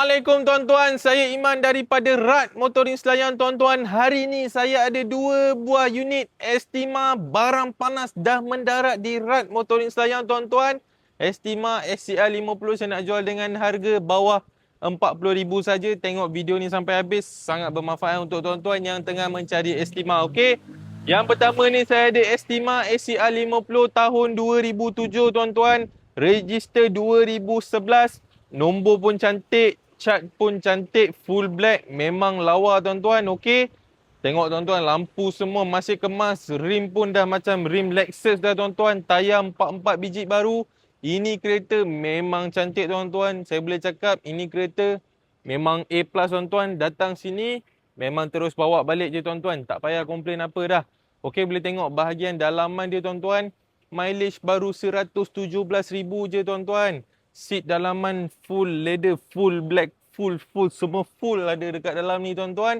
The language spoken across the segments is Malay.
Assalamualaikum tuan-tuan, saya Iman daripada Rad Motoring Selayang tuan-tuan. Hari ini saya ada 2 buah unit Estima barang panas dah mendarat di Rad Motoring Selayang tuan-tuan. Estima SCR 50 saya nak jual dengan harga bawah 40,000 saja. Tengok video ni sampai habis, sangat bermanfaat untuk tuan-tuan yang tengah mencari Estima, okey? Yang pertama ni saya ada Estima SCR 50 tahun 2007 tuan-tuan. Register 2011. Nombor pun cantik, cat pun cantik, full black, memang lawa tuan-tuan, okey. Tengok tuan-tuan, lampu semua masih kemas, rim pun dah macam rim Lexus dah tuan-tuan, tayar 44 biji baru. Ini kereta memang cantik tuan-tuan, saya boleh cakap ini kereta memang A+ tuan-tuan. Datang sini memang terus bawa balik je tuan-tuan, tak payah komplain apa dah. Okey, boleh tengok bahagian dalaman dia tuan-tuan. Mileage baru 117,000 je tuan-tuan. Seat dalaman full leather, full black, full semua full ada dekat dalam ni tuan-tuan.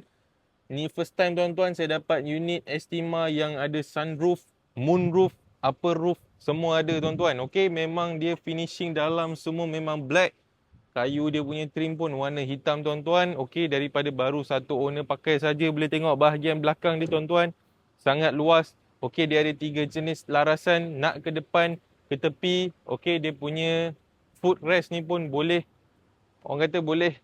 Ni first time tuan-tuan saya dapat unit Estima yang ada sunroof, moonroof, upper roof, semua ada tuan-tuan. Okey, memang dia finishing dalam semua memang black. Kayu dia punya trim pun warna hitam tuan-tuan. Okey, daripada baru satu owner pakai saja. Boleh tengok bahagian belakang dia tuan-tuan. Sangat luas. Okey, dia ada 3 jenis larasan, nak ke depan, ke tepi. Okey, dia punya footrest ni pun boleh, orang kata boleh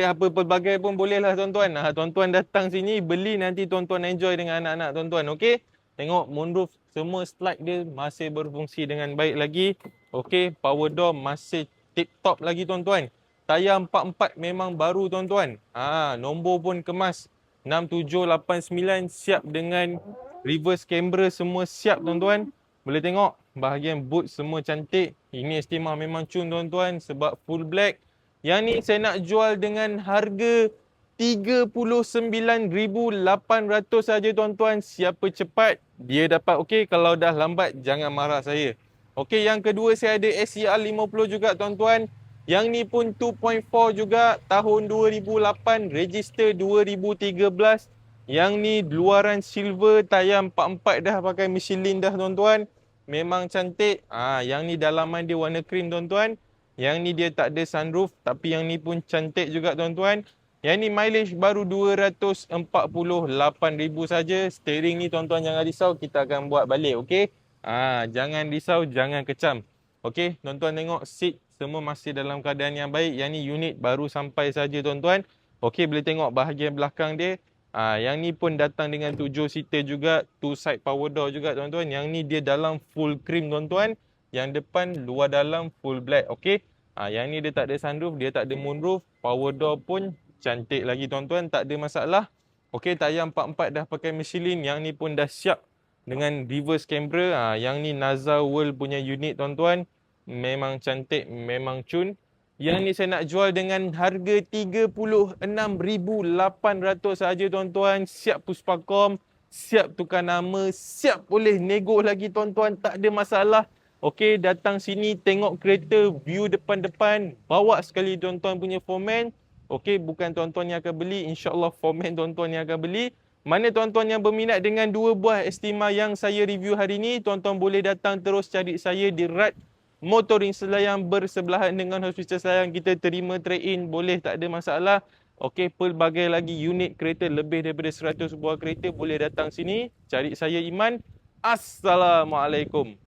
apa pelbagai pun boleh lah tuan-tuan. Tuan-tuan datang sini beli, nanti tuan-tuan enjoy dengan anak-anak tuan-tuan. Okey, tengok moonroof semua slide dia masih berfungsi dengan baik lagi. Okey, power door masih tip top lagi tuan-tuan. Tayar 44 memang baru tuan-tuan. Nombor pun kemas 6789, siap dengan reverse camera, semua siap tuan-tuan. Boleh tengok bahagian boot semua cantik. Ini Estima memang cun tuan-tuan sebab full black. Yang ni saya nak jual dengan harga 39,800 saja tuan-tuan. Siapa cepat dia dapat. Okey, kalau dah lambat jangan marah saya. Okey, yang kedua saya ada SCR 50 juga tuan-tuan. Yang ni pun 2.4 juga, tahun 2008, register 2013. Yang ni luaran silver, tayar 44 dah, pakai Michelin dah tuan-tuan. Memang cantik. Yang ni dalaman dia warna cream tuan-tuan. Yang ni dia tak ada sunroof, tapi yang ni pun cantik juga tuan-tuan. Yang ni mileage baru 248,000 saja. Steering ni tuan-tuan jangan risau, kita akan buat balik, okey? Jangan risau, jangan kecam. Okey, tuan-tuan tengok seat semua masih dalam keadaan yang baik. Yang ni unit baru sampai saja tuan-tuan. Okey, boleh tengok bahagian belakang dia. Yang ni pun datang dengan 7 seater juga, 2 side power door juga tuan-tuan. Yang ni dia dalam full cream tuan-tuan. Yang depan luar dalam full black, okey. Yang ni dia tak ada sunroof, dia tak ada moonroof. Power door pun cantik lagi tuan-tuan, tak ada masalah. Okey, tayar 44 dah pakai Michelin. Yang ni pun dah siap dengan reverse camera. Yang ni Naza World punya unit tuan-tuan. Memang cantik, memang cun. Yang ni saya nak jual dengan harga 36,800 saja tuan-tuan. Siap puspakom, siap tukar nama, siap boleh nego lagi tuan-tuan, tak ada masalah. Okey, datang sini tengok kereta, view depan-depan, bawa sekali tuan-tuan punya foreman. Okey, bukan tuan-tuan yang akan beli, insya-Allah foreman tuan-tuan yang akan beli. Mana tuan-tuan yang berminat dengan 2 buah Estima yang saya review hari ini, tuan-tuan boleh datang terus cari saya di Rad Motoring Selayang, bersebelahan dengan Hospital Selayang. Kita terima trade-in, boleh, tak ada masalah. Okey, pelbagai lagi unit kereta, lebih daripada 100 buah kereta, boleh datang sini. Cari saya Iman. Assalamualaikum.